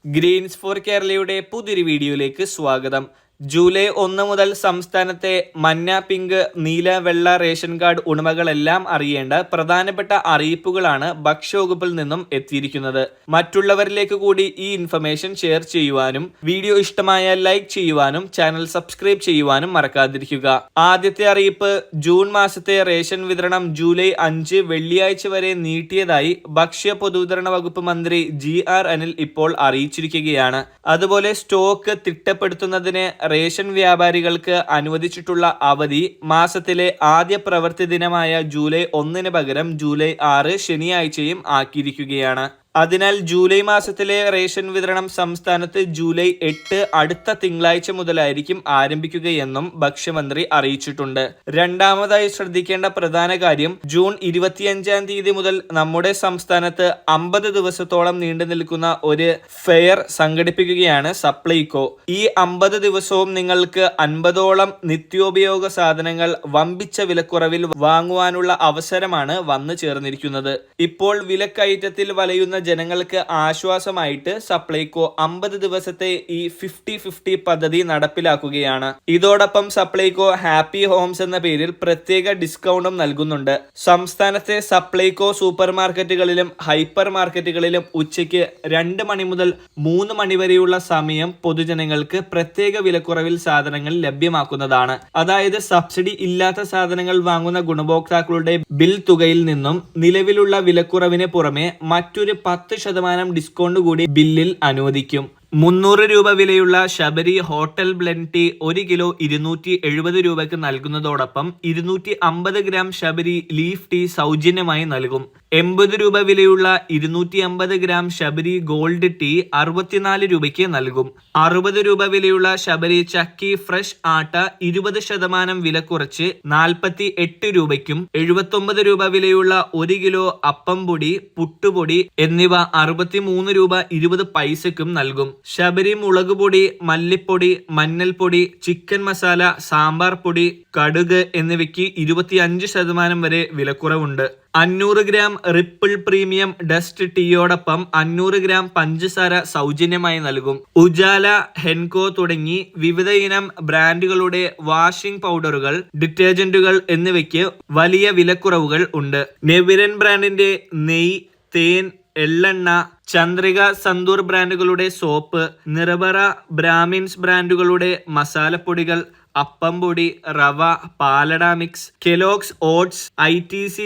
Green's four കേരളയുടെ പുതിയൊരു വീഡിയോയിലേക്ക് സ്വാഗതം. ജൂലൈ 1 മുതൽ സംസ്ഥാനത്തെ മഞ്ഞ, പിങ്ക്, നീല, വെള്ള റേഷൻ കാർഡ് ഉടമകളെല്ലാം അറിയേണ്ട പ്രധാനപ്പെട്ട അറിയിപ്പുകളാണ് ഭക്ഷ്യവകുപ്പിൽ നിന്നും എത്തിയിരിക്കുന്നത്. മറ്റുള്ളവരിലേക്ക് കൂടി ഈ ഇൻഫർമേഷൻ ഷെയർ ചെയ്യുവാനും വീഡിയോ ഇഷ്ടമായാൽ ലൈക്ക് ചെയ്യുവാനും ചാനൽ സബ്സ്ക്രൈബ് ചെയ്യുവാനും മറക്കാതിരിക്കുക. ആദ്യത്തെ അറിയിപ്പ്, ജൂൺ മാസത്തെ റേഷൻ വിതരണം ജൂലൈ 5 വെള്ളിയാഴ്ച വരെ നീട്ടിയതായി ഭക്ഷ്യ പൊതുവിതരണ വകുപ്പ് മന്ത്രി GR അനിൽ ഇപ്പോൾ അറിയിച്ചിരിക്കുകയാണ്. അതുപോലെ സ്റ്റോക്ക് തിട്ടപ്പെടുത്തുന്നതിന് റേഷൻ വ്യാപാരികൾക്ക് അനുവദിച്ചിട്ടുള്ള അവധി മാസത്തിലെ ആദ്യ പ്രവൃത്തി ദിനമായ ജൂലൈ 1 പകരം ജൂലൈ 6 ശനിയാഴ്ചയും ആക്കിയിരിക്കുകയാണ്. അതിനാൽ ജൂലൈ മാസത്തിലെ റേഷൻ വിതരണം സംസ്ഥാനത്ത് ജൂലൈ 8 അടുത്ത തിങ്കളാഴ്ച മുതലായിരിക്കും ആരംഭിക്കുകയെന്നും ഭക്ഷ്യമന്ത്രി അറിയിച്ചിട്ടുണ്ട്. രണ്ടാമതായി ശ്രദ്ധിക്കേണ്ട പ്രധാന കാര്യം, ജൂൺ 25 തീയതി മുതൽ നമ്മുടെ സംസ്ഥാനത്ത് 50 ദിവസത്തോളം നീണ്ടു നിൽക്കുന്ന ഒരു ഫെയർ സംഘടിപ്പിക്കുകയാണ് സപ്ലൈകോ. ഈ 50 ദിവസവും നിങ്ങൾക്ക് 50ഓളം നിത്യോപയോഗ സാധനങ്ങൾ വമ്പിച്ച വിലക്കുറവിൽ വാങ്ങുവാനുള്ള അവസരമാണ് വന്നു ചേർന്നിരിക്കുന്നത്. ഇപ്പോൾ വിലക്കയറ്റത്തിൽ വലയുന്ന ജനങ്ങൾക്ക് ആശ്വാസമായിട്ട് സപ്ലൈകോ 50 ദിവസത്തെ ഈ 50-50 പദ്ധതി നടപ്പിലാക്കുകയാണ്. ഇതോടൊപ്പം സപ്ലൈകോ ഹാപ്പി ഹോംസ് എന്ന പേരിൽ പ്രത്യേക ഡിസ്കൗണ്ടും നൽകുന്നുണ്ട്. സംസ്ഥാനത്തെ സപ്ലൈകോ സൂപ്പർ മാർക്കറ്റുകളിലും ഹൈപ്പർ മാർക്കറ്റുകളിലും ഉച്ചയ്ക്ക് 2 മണി മുതൽ 3 മണി വരെയുള്ള സമയം പൊതുജനങ്ങൾക്ക് പ്രത്യേക വിലക്കുറവിൽ സാധനങ്ങൾ ലഭ്യമാക്കുന്നതാണ്. അതായത് സബ്സിഡി ഇല്ലാത്ത സാധനങ്ങൾ വാങ്ങുന്ന ഗുണഭോക്താക്കളുടെ ബിൽ തുകയിൽ നിന്നും നിലവിലുള്ള വിലക്കുറവിന് പുറമെ മറ്റൊരു 10% ഡിസ്കൗണ്ട് കൂടി ബില്ലിൽ അനുവദിക്കും. 300 രൂപ വിലയുള്ള Sabari hotel blend tea 1 kilo 270 രൂപയ്ക്ക് നൽകുന്നതോടൊപ്പം 250 ഗ്രാം ശബരി ലീഫ് ടീ സൗജന്യമായി നൽകും. 80 രൂപ വിലയുള്ള 250 ഗ്രാം ശബരി ഗോൾഡ് ടീ 64 രൂപയ്ക്ക് നൽകും. 60 രൂപ വിലയുള്ള ശബരി ചക്കി ഫ്രഷ് ആട്ട 20% വില കുറച്ച് 48 രൂപയ്ക്കും 79 രൂപ വിലയുള്ള 1 കിലോ അപ്പം പൊടി, പുട്ടുപൊടി എന്നിവ 63 രൂപ 20 പൈസക്കും നൽകും. ശബരി മുളകുപൊടി, മല്ലിപ്പൊടി, മഞ്ഞൾപ്പൊടി, ചിക്കൻ മസാല, സാമ്പാർ പൊടി, കടുക് എന്നിവയ്ക്ക് 25% വരെ വിലക്കുറവുണ്ട്. 500 ഗ്രാം റിപ്പിൾ പ്രീമിയം ഡസ്റ്റ് ടീയോടൊപ്പം 500 ഗ്രാം പഞ്ചസാര സൗജന്യമായി നൽകും. ഉജാല, ഹെൻകോ തുടങ്ങി വിവിധ ഇനം ബ്രാൻഡുകളുടെ വാഷിംഗ് പൗഡറുകൾ, ഡിറ്റർജന്റുകൾ എന്നിവയ്ക്ക് വലിയ വിലക്കുറവുകൾ ഉണ്ട്. നെവിരൻ ബ്രാൻഡിന്റെ നെയ്യ്, തേൻ, എള്ളെണ്ണ, ചന്ദ്രിക, സന്തൂർ ബ്രാൻഡുകളുടെ സോപ്പ്, നിറബറ, ബ്രാഹ്മിൻസ് ബ്രാൻഡുകളുടെ മസാലപ്പൊടികൾ, അപ്പം പൊടി, റവ, പാലട മിക്സ്, കെലോഗ്സ് ഓട്സ്, ITC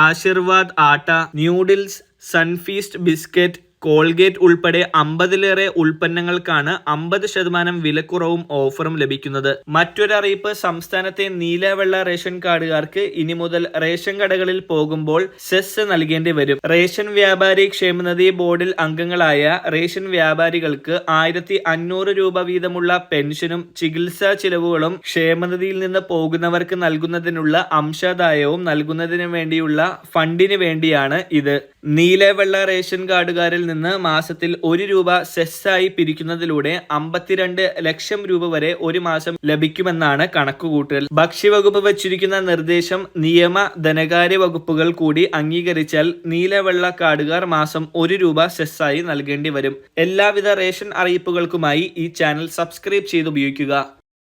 ആശീർവാദ് ആട്ട, ന്യൂഡിൽസ്, സൺഫീസ്റ്റ് ബിസ്ക്കറ്റ്, കോൾഗേറ്റ് ഉൾപ്പെടെ 50ലേറെ ഉൽപ്പന്നങ്ങൾക്കാണ് 50% വിലക്കുറവും ഓഫറും ലഭിക്കുന്നത്. മറ്റൊരറിയിപ്പ്, സംസ്ഥാനത്തെ നീല, വെള്ള റേഷൻ കാർഡുകാർക്ക് ഇനി മുതൽ റേഷൻ കടകളിൽ പോകുമ്പോൾ സെസ് നൽകേണ്ടി വരും. റേഷൻ വ്യാപാരി ക്ഷേമനിധി ബോർഡിൽ അംഗങ്ങളായ റേഷൻ വ്യാപാരികൾക്ക് 1500 രൂപ വീതമുള്ള പെൻഷനും ചികിത്സാ ചിലവുകളും ക്ഷേമനിധിയിൽ നിന്ന് പോകുന്നവർക്ക് നൽകുന്നതിനുള്ള അംശാദായവും നൽകുന്നതിന് വേണ്ടിയുള്ള ഫണ്ടിന് വേണ്ടിയാണ് ഇത്. നീല, വെള്ള റേഷൻ കാർഡുകാരിൽ നിന്ന് മാസത്തിൽ 1 രൂപ സെസ്സായി പിരിക്കുന്നതിലൂടെ 52 ലക്ഷം രൂപ വരെ ഒരു മാസം ലഭിക്കുമെന്നാണ് കണക്കുകൂട്ടൽ. ഭക്ഷ്യവകുപ്പ് വച്ചിരിക്കുന്ന നിർദ്ദേശം നിയമ, ധനകാര്യ വകുപ്പുകൾ കൂടി അംഗീകരിച്ചാൽ നീല, വെള്ള കാർഡുകാർ മാസം 1 രൂപ സെസ്സായി നൽകേണ്ടി വരും. എല്ലാവിധ റേഷൻ അറിയിപ്പുകൾക്കുമായി ഈ ചാനൽ സബ്സ്ക്രൈബ് ചെയ്ത് ഉപയോഗിക്കുക.